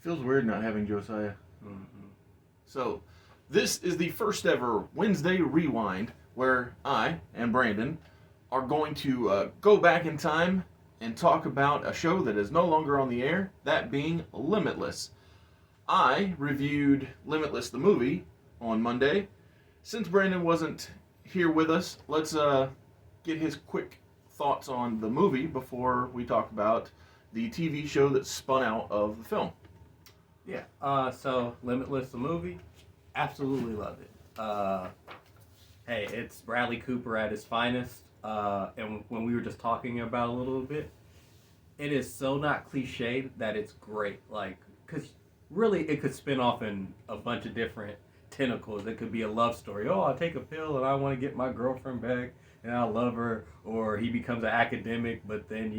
Feels weird not having Josiah. Mm-hmm. So, this is the first ever Wednesday Rewind where I and Brandon are going to go back in time and talk about a show that is no longer on the air, that being Limitless. I reviewed Limitless the movie on Monday. Since Brandon wasn't here with us, let's get his quick thoughts on the movie before we talk about the TV show that spun out of the film. Yeah. So Limitless the movie, absolutely loved it. Hey, it's Bradley Cooper at his finest. And when we were just talking about it a little bit, it is so not cliched that it's great. Like, because really it could spin off in a bunch of different tentacles. It could be a love story. Oh, I take a pill and I want to get my girlfriend back and I love her. Or he becomes an academic, but then,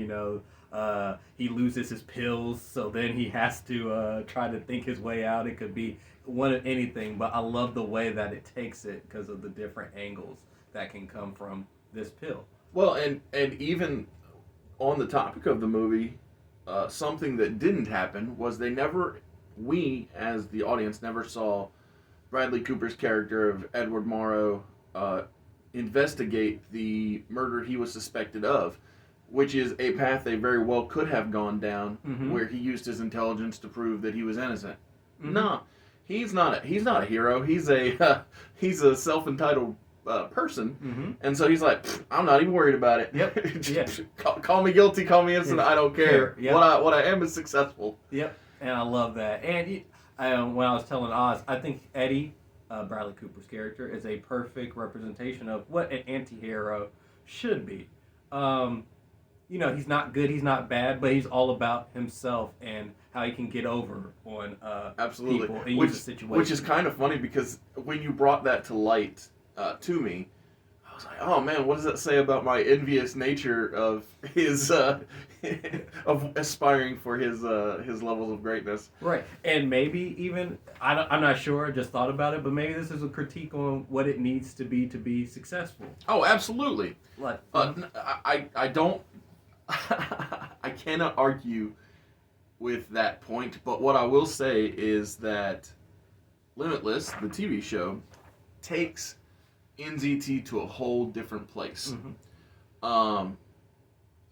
he loses his pills, so then he has to try to think his way out. It could be one of anything, but I love the way that it takes it because of the different angles that can come from this pill. Well, and even on the topic of the movie, something that didn't happen was we as the audience never saw Bradley Cooper's character of Edward Morrow investigate the murder he was suspected of, which is a path they very well could have gone down, where he used his intelligence to prove that he was innocent. No, he's not a hero. He's a self-entitled person, and so he's like, I'm not even worried about it. Yep. Call me guilty, call me innocent. I don't care. Yep. What I am is successful. Yep, and I love that. And when I was telling Oz, I think Eddie, Bradley Cooper's character, is a perfect representation of what an anti-hero should be. He's not good, he's not bad, but he's all about himself and how he can get over on absolutely people and use the situation. Which is kind of funny because when you brought that to light to me, I was like, oh man, what does that say about my envious nature of his of aspiring for his levels of greatness? Right, and maybe even I'm not sure. I just thought about it, but maybe this is a critique on what it needs to be successful. Oh, absolutely. Like, I don't. I cannot argue with that point, but what I will say is that Limitless, the TV show, takes NZT to a whole different place.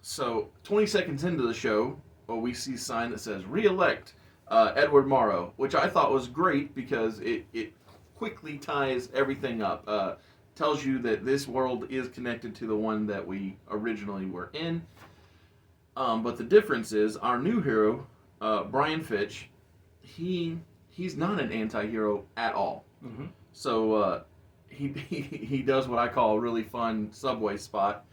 So 20 seconds into the show, we see a sign that says "Re-elect Edward Morrow," which I thought was great because it quickly ties everything up. Tells you that this world is connected to the one that we originally were in. But the difference is our new hero, Brian Fitch, he's not an anti-hero at all. So he does what I call a really fun subway spot,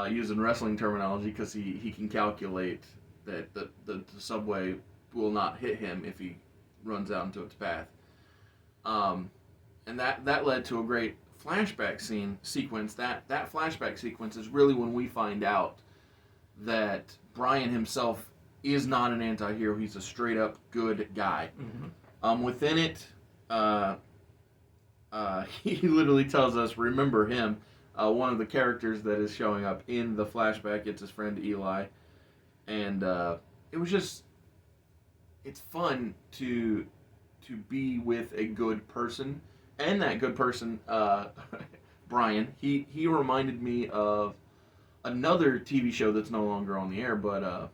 using wrestling terminology, because he can calculate that the subway will not hit him if he runs out into its path. And that led to a great flashback sequence. That flashback sequence is really when we find out that Brian himself is not an anti-hero. He's a straight up good guy. Within it, he literally tells us, remember him. One of the characters that is showing up in the flashback, it's his friend Eli. And it was just, it's fun to be with a good person. And that good person, Brian, he reminded me of another TV show that's no longer on the air, but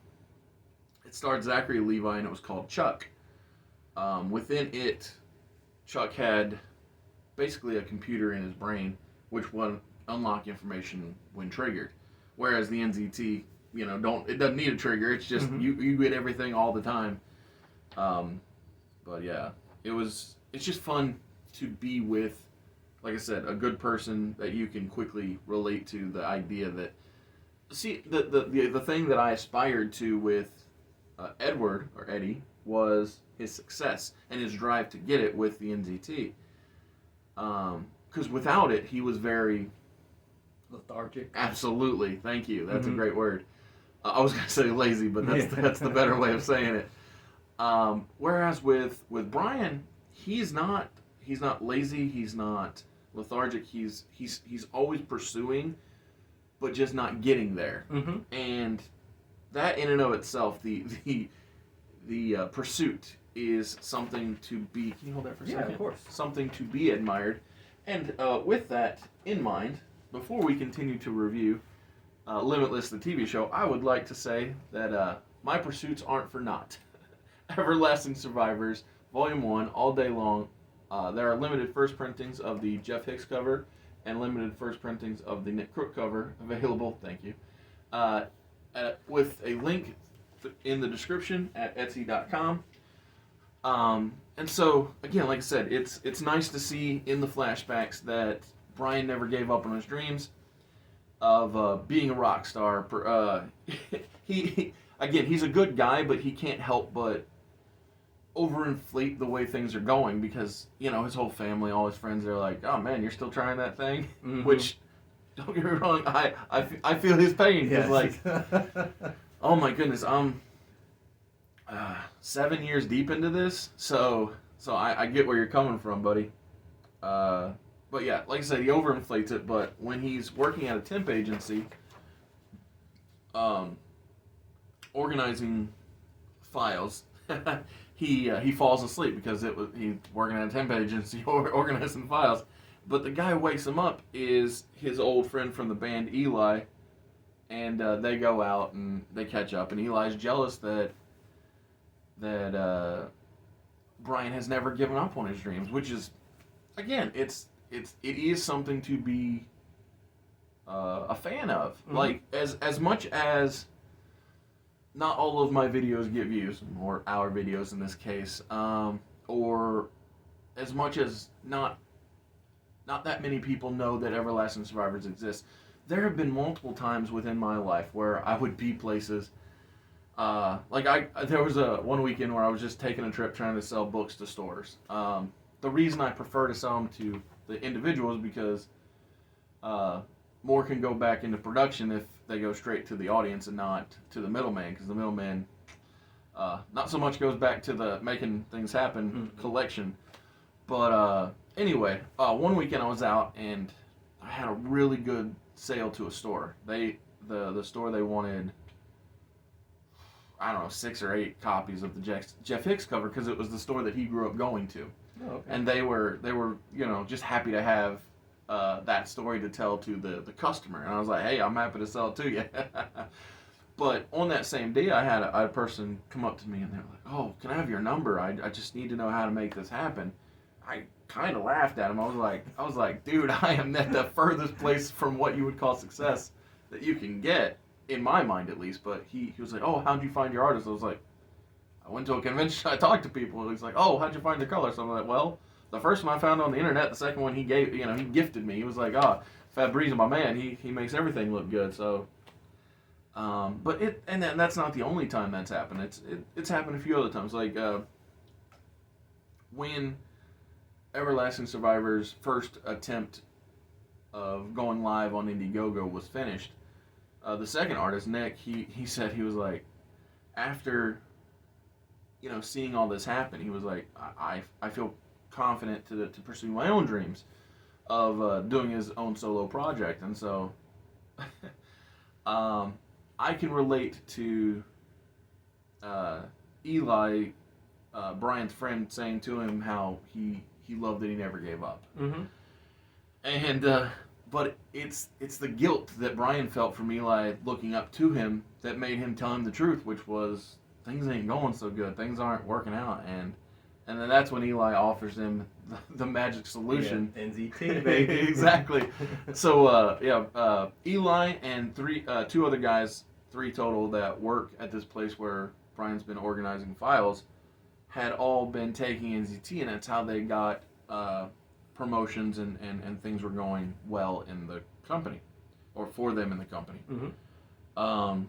it starred Zachary Levi, and it was called Chuck. Within it, Chuck had basically a computer in his brain which would unlock information when triggered, whereas the NZT, it doesn't need a trigger. It's just you get everything all the time. But yeah, it's just fun to be with, like I said, a good person that you can quickly relate to. The idea that, see, the thing that I aspired to with Edward, or Eddie, was his success and his drive to get it with the NZT. Because without it, he was very lethargic. Absolutely, thank you. That's a great word. I was going to say lazy, but that's the better way of saying it. Whereas with Brian, he's not lazy. He's not lethargic. He's always pursuing, but just not getting there. And that in and of itself, the pursuit is something to be. Can you hold that for a second? Yeah, of course. Something to be admired. And with that in mind, before we continue to review Limitless, the TV show, I would like to say that my pursuits aren't for naught. Everlasting Survivors, Volume 1, all day long. There are limited first printings of the Jeff Hicks cover and limited first printings of the Nick Crook cover available. Thank you. With a link in the description at Etsy.com. And so, again, like I said, it's nice to see in the flashbacks that Brian never gave up on his dreams of being a rock star. He's a good guy, but he can't help but overinflate the way things are going because, his whole family, all his friends, they're like, oh man, you're still trying that thing? Mm-hmm. Which, don't get me wrong, I feel his pain. Yes. Like, oh my goodness, 7 years deep into this, so I get where you're coming from, buddy. But yeah, like I said, he overinflates it, but when he's working at a temp agency, organizing files, he falls asleep because he's working at a temp agency organizing files. But the guy who wakes him up is his old friend from the band, Eli, and they go out and they catch up, and Eli's jealous that Brian has never given up on his dreams, which is, again, it is something to be a fan of. Mm-hmm. Like, as much as not all of my videos get views, or our videos in this case, or as much as not that many people know that Everlasting Survivors exist, there have been multiple times within my life where I would be places. There was one weekend where I was just taking a trip trying to sell books to stores. The reason I prefer to sell them to the individuals because more can go back into production if they go straight to the audience and not to the middleman, because the middleman not so much goes back to the making things happen collection. But anyway, one weekend I was out and I had a really good sale to a store. The store, they wanted, I don't know, 6 or 8 copies of the Jeff Hicks cover because it was the store that he grew up going to. Oh, okay. And they were just happy to have that story to tell to the customer. And I was like, hey, I'm happy to sell it to you. But on that same day, I had a person come up to me and they were like, oh, can I have your number? I just need to know how to make this happen. I kind of laughed at him. I was like, dude, I am at the furthest place from what you would call success that you can get, in my mind at least. But he was like, oh, how'd you find your artist? I was like, I went to a convention, I talked to people. He's like, oh, how'd you find your color? So I'm like, well, the first one I found on the internet, the second one he gifted me. He was like, oh, Fabrice, my man, he makes everything look good. So, but that's not the only time that's happened. It's happened a few other times. Like, when Everlasting Survivor's first attempt of going live on Indiegogo was finished, the second artist, Nick, he said, he was like, after, seeing all this happen, he was like, I feel confident to pursue my own dreams of doing his own solo project. And so I can relate to Eli, Brian's friend, saying to him how he loved that he never gave up. Mm-hmm. And but it's the guilt that Brian felt from Eli looking up to him that made him tell him the truth, which was, things ain't going so good, things aren't working out. And then that's when Eli offers him the magic solution. Yeah, NZT, baby. Exactly. So Eli and two other guys, 3 total, that work at this place where Brian's been organizing files, had all been taking NZT, and that's how they got promotions and things were going well in the company, or for them in the company. Mm-hmm.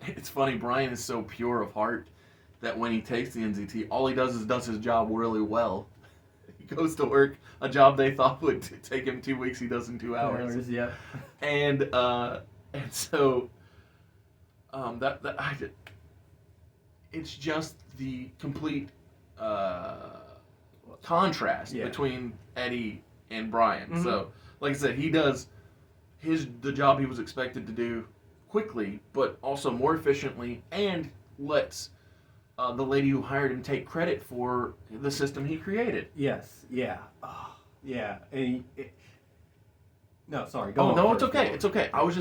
It's funny, Brian is so pure of heart that when he takes the NZT, all he does is does his job really well. He goes to work, a job they thought would take him 2 weeks, he does in 2 hours. Yeah. And so it's just the complete contrast between Eddie and Brian. Mm-hmm. So, like I said, he does the job he was expected to do quickly, but also more efficiently, and lets the lady who hired him take credit for the system he created. Yes. Yeah. Oh, yeah. No, sorry. Go Oh on no, first, it's okay. go on. It's okay. I was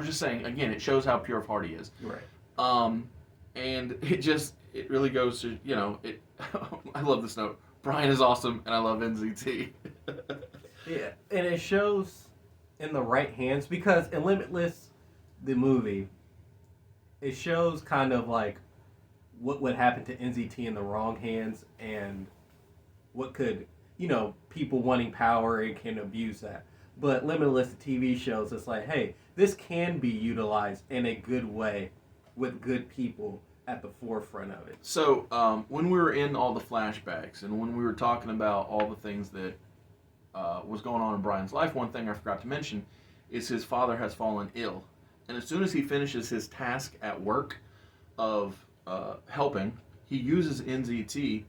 just saying again. It shows how pure of heart he is. Right. Um, and it really goes to it. I love this note. Brian is awesome, and I love NZT. Yeah, and it shows in the right hands because in Limitless, the movie, it shows kind of like what would happen to NZT in the wrong hands and what could, people wanting power and can abuse that. But Limitless, the TV shows, it's like, hey, this can be utilized in a good way with good people at the forefront of it. So when we were in all the flashbacks and when we were talking about all the things that was going on in Brian's life, one thing I forgot to mention is his father has fallen ill. And as soon as he finishes his task at work of helping, he uses NZT,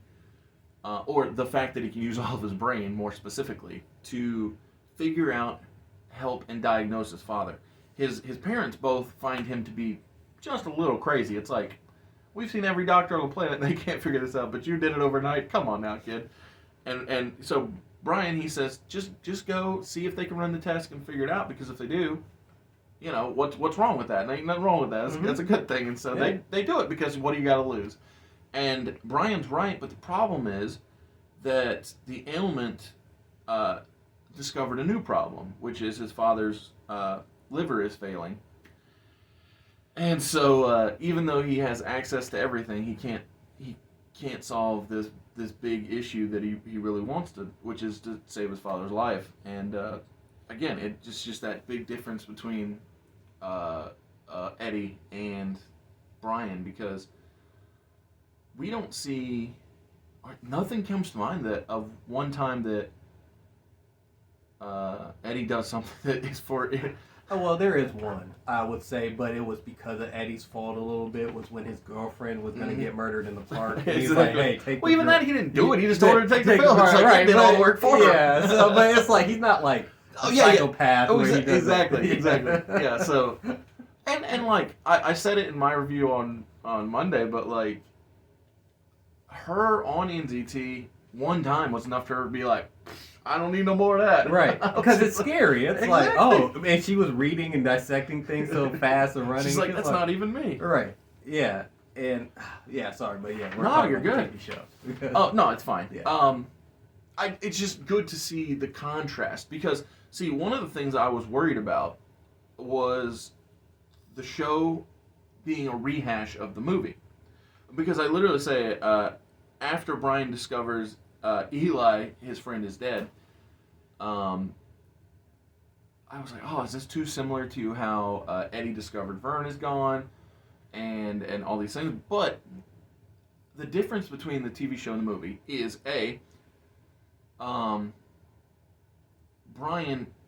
or the fact that he can use all of his brain more specifically, to figure out, help, and diagnose his father. His parents both find him to be just a little crazy. It's like, we've seen every doctor on the planet and they can't figure this out, but you did it overnight. Come on now, kid. And so Brian, he says, just go see if they can run the test and figure it out, because if they do, what's wrong with that? And ain't nothing wrong with that. That's a good thing. And so they do it, because what do you got to lose? And Brian's right, but the problem is that the ailment discovered a new problem, which is his father's liver is failing. And so even though he has access to everything, he can't solve this big issue that he really wants to, which is to save his father's life. And again, it's just that big difference between Eddie and Brian, because we don't see, nothing comes to mind that of one time that Eddie does something that is for it. Oh, well, there is one, I would say, but it was because of Eddie's fault a little bit, was when his girlfriend was going to get murdered in the park. And he's like, hey, take well, even pill. that, he didn't do it. He just told her to take the pill. Right, It's like, right, it did all the work for him. Yeah, so, but it's like, he's not like a psychopath. Oh, where he does exactly, that. exactly. Yeah, so, and like, I said it in my review on Monday, but like, her on NZT one time was enough for her to be like, I don't need no more of that. Right, because it's scary. It's exactly. like, oh, and she was reading and dissecting things so fast and running. She's like, that's not even me. Right, yeah, and, yeah, sorry, but yeah. No, you're good. TV show. Oh, no, it's fine. Yeah. It's just good to see the contrast, because, see, one of the things I was worried about was the show being a rehash of the movie. Because I literally say, after Brian discovers Eli, his friend, is dead, I was like, oh, is this too similar to how Eddie discovered Vern is gone, and all these things? But the difference between the TV show and the movie is, Brian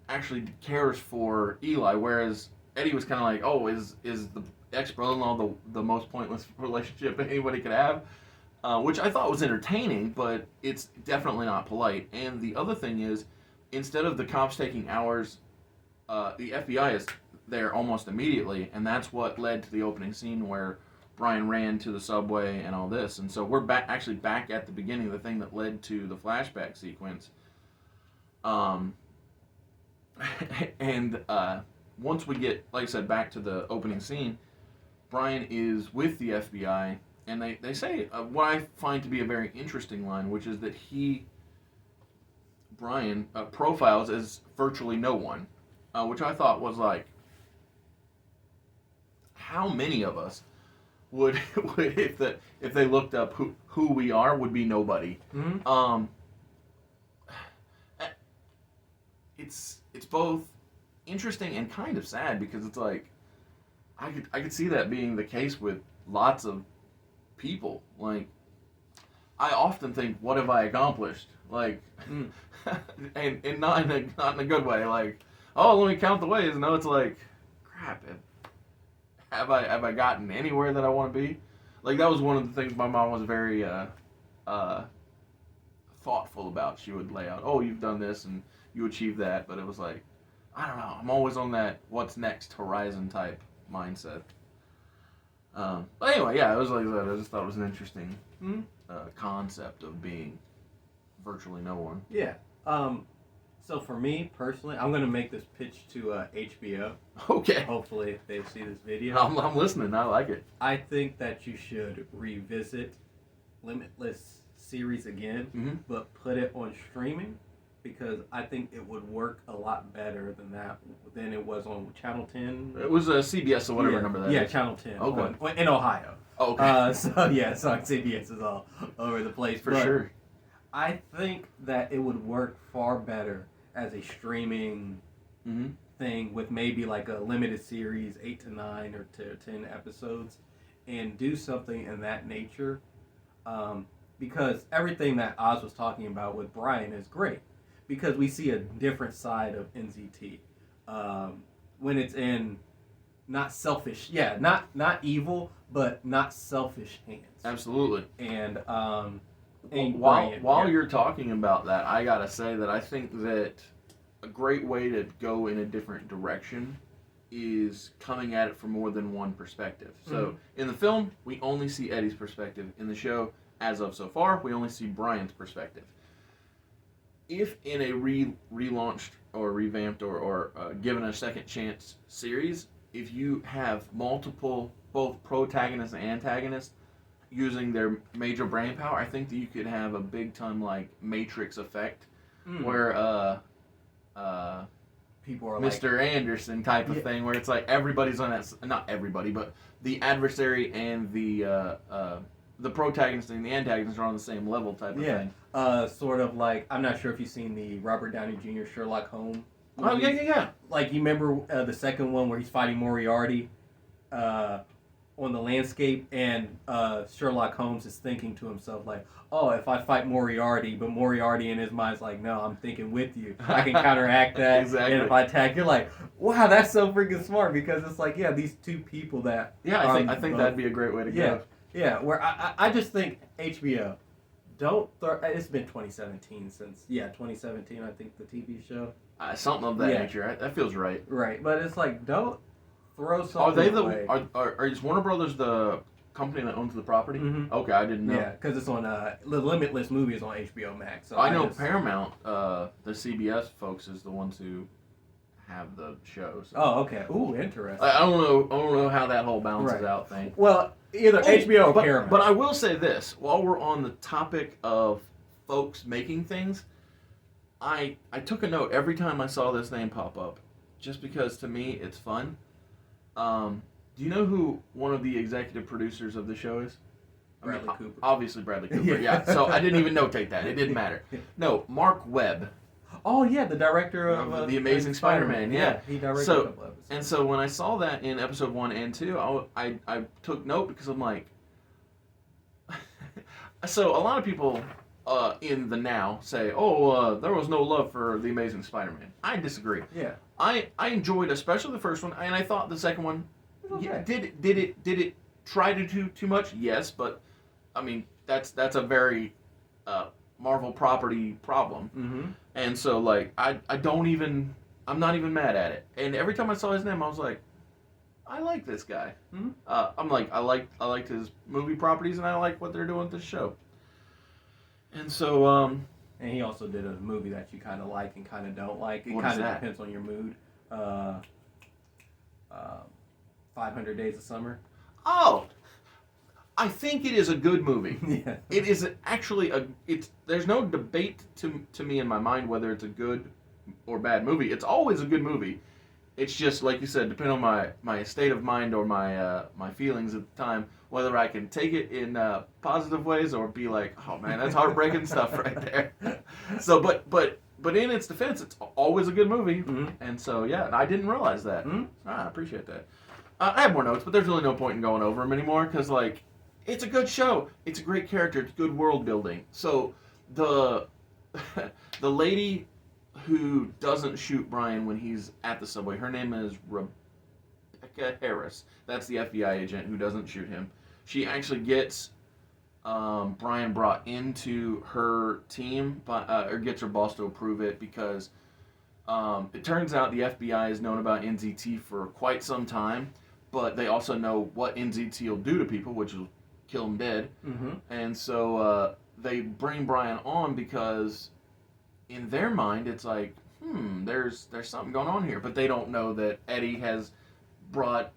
actually cares for Eli, whereas Eddie was kind of like, oh, is the ex-brother-in-law the most pointless relationship anybody could have? Which I thought was entertaining, but it's definitely not polite. And the other thing is, instead of the cops taking hours, the FBI is there almost immediately, and that's what led to the opening scene where Brian ran to the subway and all this. And so we're actually back at the beginning, the thing that led to the flashback sequence. And once we get, like I said, back to the opening scene, Brian is with the FBI, and they say what I find to be a very interesting line, which is that Brian, profiles as virtually no one, which I thought was like, how many of us would if they looked up who we are, would be nobody. Mm-hmm. It's both interesting and kind of sad, because it's like I could see that being the case with lots of people. Like, I often think, what have I accomplished? Like, and not in a good way. Like, oh, let me count the ways. No, it's like, crap. Have I gotten anywhere that I want to be? Like, that was one of the things my mom was very thoughtful about. She would lay out, oh, you've done this and you achieved that, but it was like, I don't know. I'm always on that what's next horizon type mindset. But anyway, yeah, it was like that. I just thought it was an interesting Mm-hmm. concept of being virtually no one. Yeah. So for me personally, I'm gonna make this pitch to HBO. Okay. Hopefully, if they see this video, I'm listening. I like it. I think that you should revisit Limitless series again, Mm-hmm. but put it on streaming because I think it would work a lot better than it was on Channel 10. It was a CBS or whatever number that yeah, is. Channel 10 Okay. in Ohio. Oh, okay. So yeah, so CBS is all over the place. For but sure. I think that it would work far better as a streaming Mm-hmm. thing with maybe like a limited series, 8 to 9 or to 10 episodes, and do something in that nature. Because everything that Oz was talking about with Brian is great because we see a different side of NZT when it's in not selfish, not evil, but not selfish hands. Absolutely. And while you're talking about that, I gotta say that I think that a great way to go in a different direction is coming at it from more than one perspective. So in the film, we only see Eddie's perspective. In the show, as of so far, we only see Brian's perspective. If in a relaunched or revamped or given a second chance series, if you have multiple, both protagonists and antagonists, using their major brain power, I think that you could have a big time like Matrix effect, where people are Mr. like, Anderson type of thing, where it's like everybody's on that, not everybody, but the adversary and the protagonist and the antagonist are on the same level type of thing. Sort of like, I'm not sure if you've seen the Robert Downey Jr. Sherlock Holmes Oh, movies. yeah. Like, you remember the second one where he's fighting Moriarty on the landscape, and Sherlock Holmes is thinking to himself, like, oh, if I fight Moriarty, but Moriarty in his mind's like, no, I'm thinking with you. I can counteract that. Exactly. And if I attack, you're like, wow, that's so freaking smart, because it's like, yeah, these two people that... Yeah, I think that'd be a great way to go. Yeah, where I just think HBO, it's been 2017 since, 2017, I think, the TV show. Something of that nature. That feels right. Right, but it's like, don't throw something away. Is Warner Brothers the company that owns the property? Mm-hmm. Okay, I didn't know. Yeah, because it's on, the Limitless movie is on HBO Max. So I know Paramount, the CBS folks, is the ones who have the show. So. Oh, okay. Ooh, interesting. I don't know how that whole balances out thing. Well, either HBO or Paramount. But I will say this, while we're on the topic of folks making things, I took a note every time I saw this name pop up, just because to me it's fun. Do you know who one of the executive producers of the show is? Bradley Cooper. Obviously Bradley Cooper, yeah. So I didn't even notate that. It didn't matter. No, Mark Webb. Oh, yeah, the director of The Amazing Spider-Man, yeah. He directed a couple episodes. And so when I saw that in episode 1 and 2, I took note because I'm like... So a lot of people in the now say, there was no love for The Amazing Spider-Man. I disagree. Yeah. I enjoyed especially the first one, and I thought the second one... Okay. Did it try to do too much? Yes, but I mean that's a very Marvel property problem. Mm-hmm. And so like I'm not even mad at it. And every time I saw his name, I was like, I like this guy. Mm-hmm. I'm like I liked his movie properties, and I like what they're doing with this show. And so and he also did a movie that you kind of like and kind of don't like. It What kind is of that? depends on your mood. 500 Days of Summer. Oh, I think it is a good movie. Yeah. It is actually there's no debate to me in my mind whether it's a good or bad movie. It's always a good movie. It's just like you said, depending on my state of mind or my feelings at the time, whether I can take it in positive ways or be like, oh man, that's heartbreaking stuff right there. So, but in its defense, it's always a good movie. Mm-hmm. And so yeah, and I didn't realize that. Mm-hmm. I appreciate that. I have more notes, but there's really no point in going over them anymore because like. It's a good show. It's a great character. It's good world building. So the lady who doesn't shoot Brian when he's at the subway, her name is Rebecca Harris. That's the FBI agent who doesn't shoot him. She actually gets Brian brought into her team, or gets her boss to approve it because it turns out the FBI has known about NZT for quite some time. but they also know what NZT will do to people, which will kill them dead. Mm-hmm. And so they bring Brian on because in their mind it's like, there's something going on here, but they don't know that Eddie has brought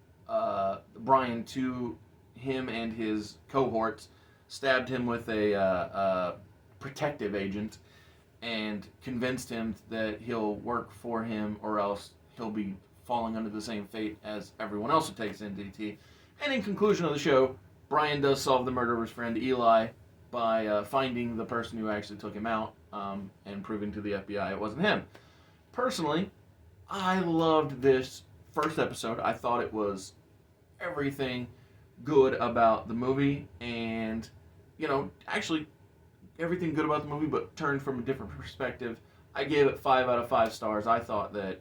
Brian to him and his cohorts, stabbed him with a protective agent, and convinced him that he'll work for him or else he'll be falling under the same fate as everyone else who takes NDT. And in conclusion of the show, Brian does solve the murder of his friend Eli by finding the person who actually took him out and proving to the FBI it wasn't him. Personally, I loved this first episode. I thought it was everything good about the movie, and actually everything good about the movie, but turned from a different perspective. I gave it 5 out of 5 stars. I thought that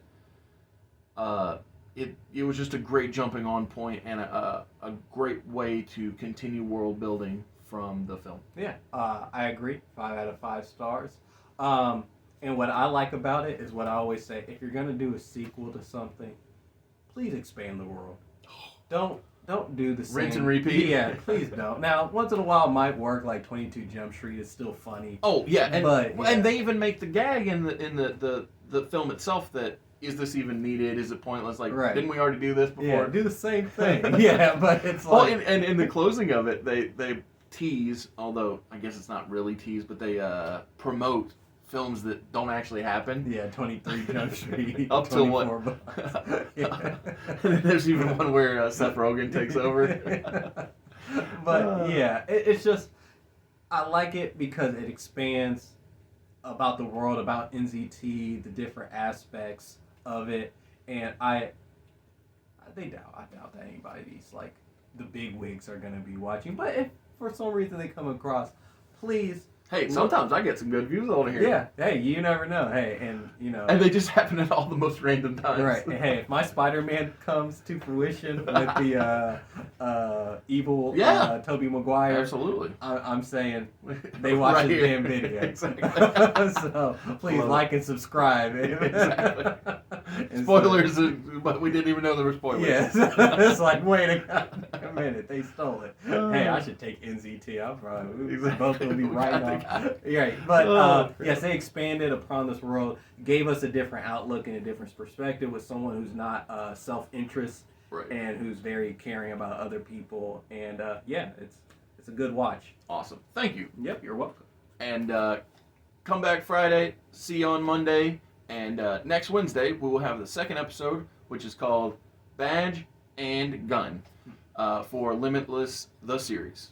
it was just a great jumping on point and a great way to continue world building from the film. Yeah, I agree. 5 out of 5 stars. And what I like about it is what I always say: if you're gonna do a sequel to something, please expand the world. Don't do the same. Rinse and repeat. Yeah, please don't. Now, once in a while it might work. Like 22 Jump Street is still funny. Oh yeah, yeah. And they even make the gag in the film itself that, is this even needed? Is it pointless? Like, right. Didn't we already do this before? Yeah, do the same thing. Yeah, but it's like... Well, and in the closing of it, they tease, although I guess it's not really tease, but they promote films that don't actually happen. Yeah, 23 Jump Street. Up to what? Yeah. There's even one where Seth Rogen takes over. But yeah, it's just, I like it because it expands about the world, about NZT, the different aspects of it, and I doubt that anybody's like the big wigs are gonna be watching. But if for some reason they come across, please. Hey, sometimes I get some good views on here. Yeah, hey, you never know. Hey, and and they just happen at all the most random times. Right. And hey, if my Spider-Man comes to fruition with the evil Tobey Maguire, absolutely. I'm saying they watch right this here. damn video. Exactly. So please like and subscribe. Exactly. Spoilers, but we didn't even know there were spoilers. Yes. It's like, wait a minute, they stole it. Hey, I should take NZT. I'm probably both will be right now. Right. But yes, they expanded upon this world, gave us a different outlook and a different perspective with someone who's not self-interest, right, and who's very caring about other people. And yeah, it's a good watch. Awesome. Thank you. Yep, you're welcome. And come back Friday. See you on Monday. And next Wednesday, we will have the second episode, which is called Badge and Gun for Limitless, the series.